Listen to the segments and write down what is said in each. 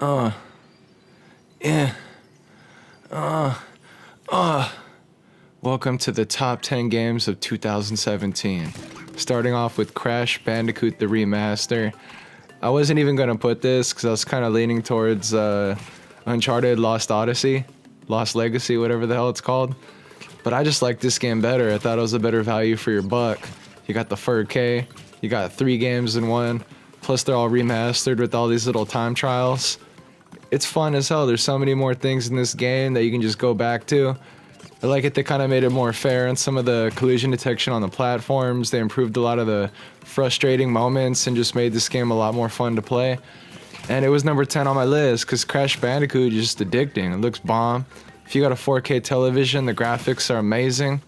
Yeah. Welcome to the top 10 games of 2017. Starting off with Crash Bandicoot the Remaster. I wasn't even gonna put this because I was kind of leaning towards Uncharted Lost Odyssey, Lost Legacy, whatever the hell it's called. But I just like this game better. I thought it was a better value for your buck. You got the 4K, you got 3 games in one, plus they're all remastered with all these little time trials. It's fun as hell. There's so many more things in this game that you can just go back to. I like it, they kind of made it more fair on some of the collision detection on the platforms. They improved a lot of the frustrating moments and just made this game a lot more fun to play. And it was number 10 on my list because Crash Bandicoot is just addicting. It looks bomb. If you got a 4K television, the graphics are amazing.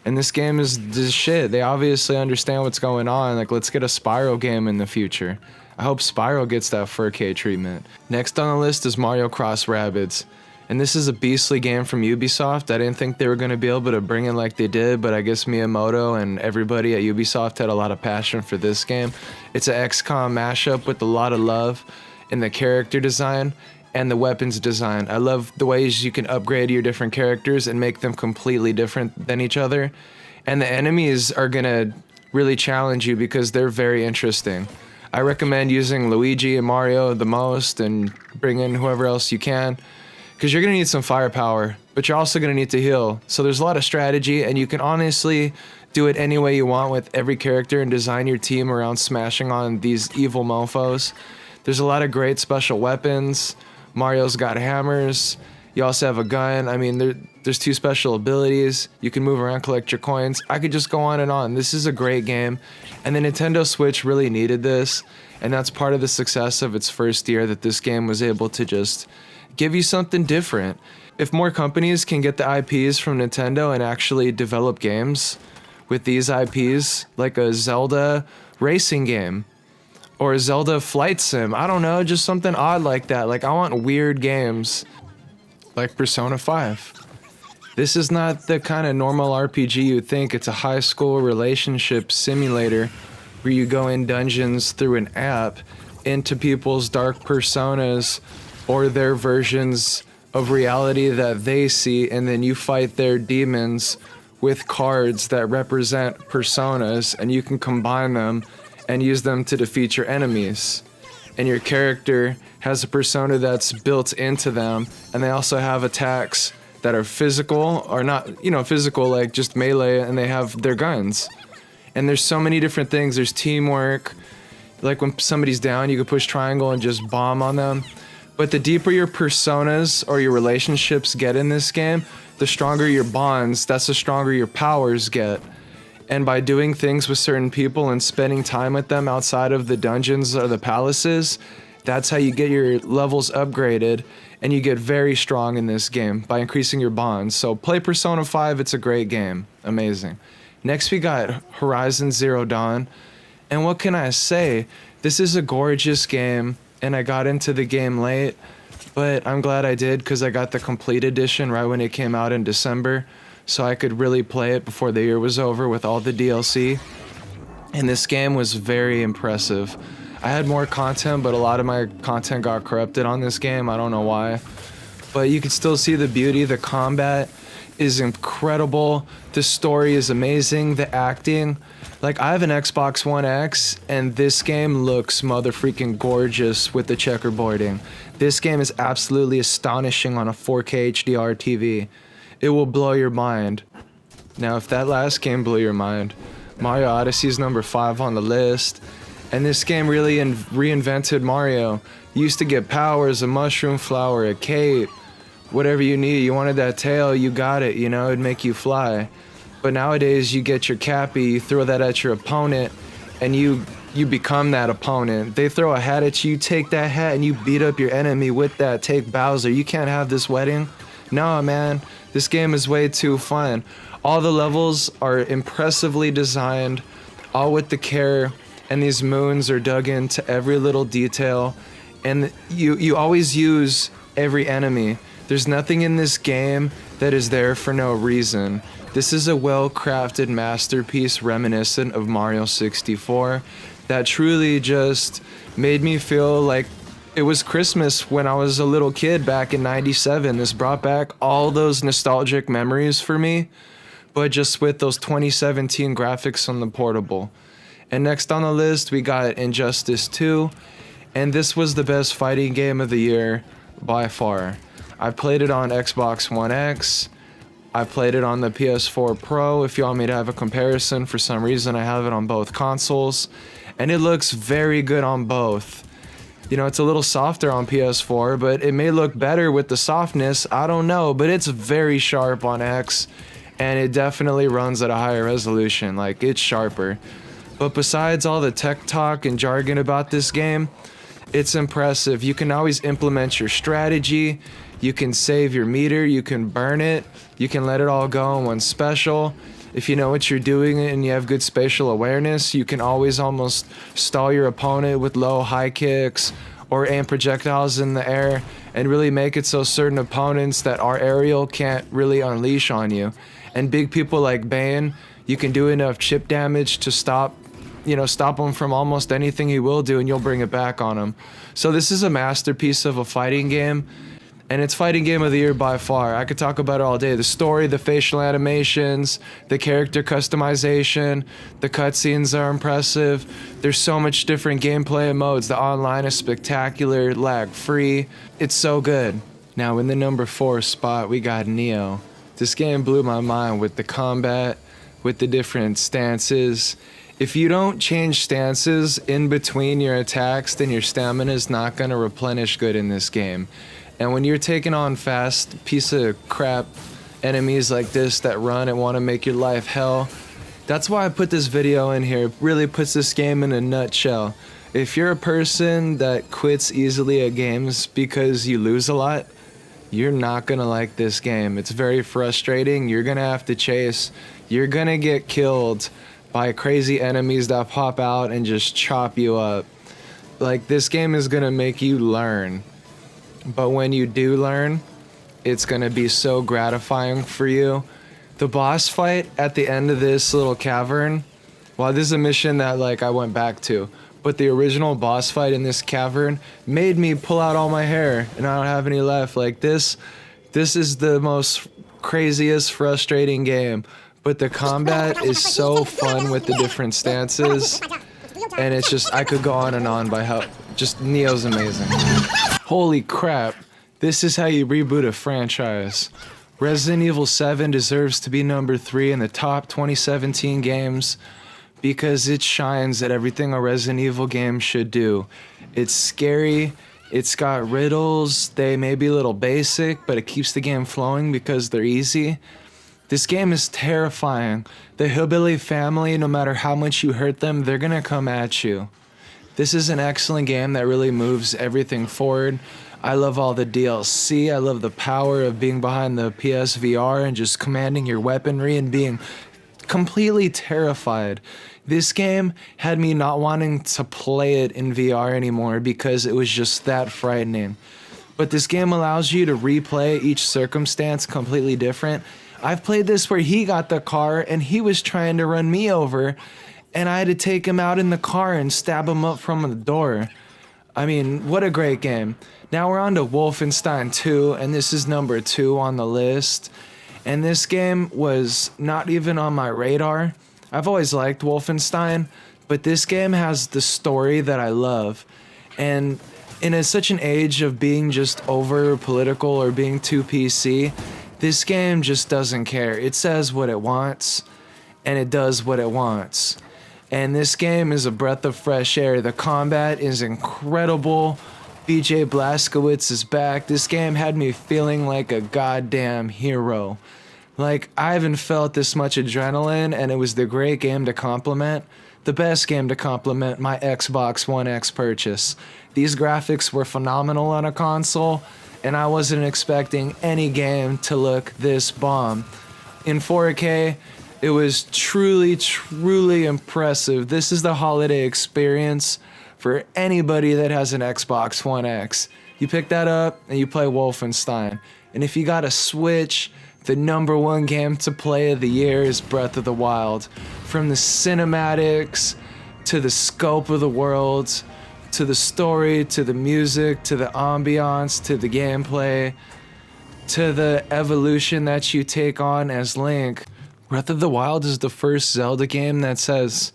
And this game is just shit. They obviously understand what's going on. Like, let's get a Spyro game in the future. I hope Spyro gets that 4K treatment. Next on the list is Mario Cross Rabbids. And this is a beastly game from Ubisoft. I didn't think they were going to be able to bring it like they did, but I guess Miyamoto and everybody at Ubisoft had a lot of passion for this game. It's an XCOM mashup with a lot of love in the character design and the weapons design. I love the ways you can upgrade your different characters and make them completely different than each other. And the enemies are going to really challenge you because they're very interesting. I recommend using Luigi and Mario the most and bring in whoever else you can, because you're going to need some firepower, but you're also going to need to heal. So there's a lot of strategy, and you can honestly do it any way you want with every character and design your team around smashing on these evil mofos. There's a lot of great special weapons. Mario's got hammers. You also have a gun. I mean, there's 2 special abilities. You can move around, collect your coins. I could just go on and on. This is a great game. And the Nintendo Switch really needed this. And that's part of the success of its first year, that this game was able to just give you something different. If more companies can get the IPs from Nintendo and actually develop games with these IPs, like a Zelda racing game, or a Zelda flight sim, I don't know, just something odd like that. Like, I want weird games like Persona 5. This is not the kind of normal RPG you'd think. It's a high school relationship simulator where you go in dungeons through an app into people's dark personas or their versions of reality that they see, and then you fight their demons with cards that represent personas, and you can combine them and use them to defeat your enemies. And your character has a persona that's built into them, and they also have attacks that are physical, or not, physical, like just melee, and they have their guns. And there's so many different things. There's teamwork. Like when somebody's down, you can push triangle and just bomb on them. But the deeper your personas or your relationships get in this game, the stronger your bonds, that's the stronger your powers get. And by doing things with certain people and spending time with them outside of the dungeons or the palaces, that's how you get your levels upgraded, and you get very strong in this game by increasing your bonds. So play Persona 5, it's a great game. Amazing. Next we got Horizon Zero Dawn. And what can I say? This is a gorgeous game, and I got into the game late, but I'm glad I did because I got the complete edition right when it came out in December, so I could really play it before the year was over with all the DLC. And this game was very impressive. I had more content, but a lot of my content got corrupted on this game. I don't know why. But you can still see the beauty. The combat is incredible. The story is amazing. The acting. Like, I have an Xbox One X, and this game looks motherfreaking gorgeous with the checkerboarding. This game is absolutely astonishing on a 4K HDR TV. It will blow your mind. Now, if that last game blew your mind, Mario Odyssey is number 5 on the list. And this game really reinvented Mario. You used to get powers, a mushroom flower, a cape, whatever you need. You wanted that tail, you got it, it'd make you fly. But nowadays, you get your cappy, you throw that at your opponent, and you become that opponent. They throw a hat at you, take that hat, and you beat up your enemy with that. Take Bowser. You can't have this wedding. No, man. This game is way too fun. All the levels are impressively designed, all with the care, and these moons are dug into every little detail, and you always use every enemy. There's nothing in this game that is there for no reason. This is a well-crafted masterpiece reminiscent of Mario 64 that truly just made me feel like It was Christmas when I was a little kid back in '97. This brought back all those nostalgic memories for me, but just with those 2017 graphics on the portable. And next on the list, we got Injustice 2, and this was the best fighting game of the year by far. I played it on Xbox One X. I played it on the PS4 Pro. If you want me to have a comparison, for some reason I have it on both consoles, and it looks very good on both. You know, it's a little softer on PS4, but it may look better with the softness. I don't know, but it's very sharp on X, and it definitely runs at a higher resolution. Like, it's sharper. But besides all the tech talk and jargon about this game, it's impressive. You can always implement your strategy. You can save your meter. You can burn it. You can let it all go in one special. If you know what you're doing and you have good spatial awareness, you can always almost stall your opponent with low high kicks or aim projectiles in the air and really make it so certain opponents that are aerial can't really unleash on you. And big people like Bane, you can do enough chip damage to stop him from almost anything he will do, and you'll bring it back on him. So this is a masterpiece of a fighting game. And it's fighting game of the year by far. I could talk about it all day. The story, the facial animations, the character customization, the cutscenes are impressive. There's so much different gameplay modes. The online is spectacular, lag-free. It's so good. Now in the number 4 spot, we got Neo. This game blew my mind with the combat, with the different stances. If you don't change stances in between your attacks, then your stamina is not going to replenish good in this game. And when you're taking on fast piece of crap enemies like this that run and want to make your life hell, that's why I put this video in here. It really puts this game in a nutshell. If you're a person that quits easily at games because you lose a lot, you're not gonna like this game. It's very frustrating. You're gonna have to chase. You're gonna get killed by crazy enemies that pop out and just chop you up. Like, this game is gonna make you learn. But when you do learn, it's gonna be so gratifying for you. The boss fight at the end of this little cavern, well, this is a mission that I went back to, but the original boss fight in this cavern made me pull out all my hair and I don't have any left. Like, this is the most craziest, frustrating game, but the combat is so fun with the different stances, and it's just, I could go on and on by how, just Neo's amazing. Holy crap, this is how you reboot a franchise. Resident Evil 7 deserves to be number 3 in the top 2017 games because it shines at everything a Resident Evil game should do. It's scary, it's got riddles, they may be a little basic, but it keeps the game flowing because they're easy. This game is terrifying. The hillbilly family, no matter how much you hurt them, they're gonna come at you. This is an excellent game that really moves everything forward. I love all the DLC. I love the power of being behind the PSVR and just commanding your weaponry and being completely terrified. This game had me not wanting to play it in VR anymore because it was just that frightening. But this game allows you to replay each circumstance completely different. I've played this where he got the car and he was trying to run me over, and I had to take him out in the car and stab him up from the door. I mean, what a great game. Now we're on to Wolfenstein II, and this is number 2 on the list. And this game was not even on my radar. I've always liked Wolfenstein, but this game has the story that I love. And in such an age of being just over political or being too PC, this game just doesn't care. It says what it wants, and it does what it wants. And this game is a breath of fresh air. The combat is incredible. BJ Blazkowicz is back. This game had me feeling like a goddamn hero. Like, I haven't felt this much adrenaline, and it was the great game to complement, the best game to complement my Xbox One X purchase. These graphics were phenomenal on a console, and I wasn't expecting any game to look this bomb. In 4K, it was truly, truly impressive. This is the holiday experience for anybody that has an Xbox One X. You pick that up and you play Wolfenstein. And if you got a Switch, the number 1 game to play of the year is Breath of the Wild. From the cinematics, to the scope of the worlds, to the story, to the music, to the ambiance, to the gameplay, to the evolution that you take on as Link. Breath of the Wild is the first Zelda game that says,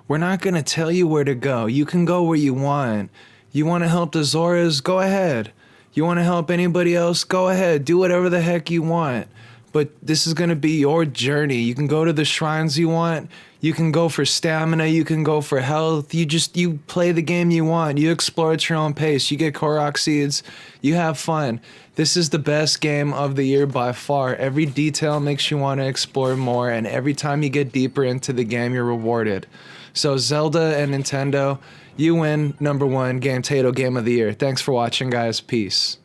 we're not gonna tell you where to go. You can go where you want. You wanna help the Zoras? Go ahead. You wanna help anybody else? Go ahead. Do whatever the heck you want. But this is gonna be your journey. You can go to the shrines you want. You can go for stamina. You can go for health. You play the game you want. You explore at your own pace. You get Korok seeds. You have fun. This is the best game of the year by far. Every detail makes you want to explore more, and every time you get deeper into the game, you're rewarded. So Zelda and Nintendo, you win #1 Game Tato Game of the Year. Thanks for watching, guys. Peace.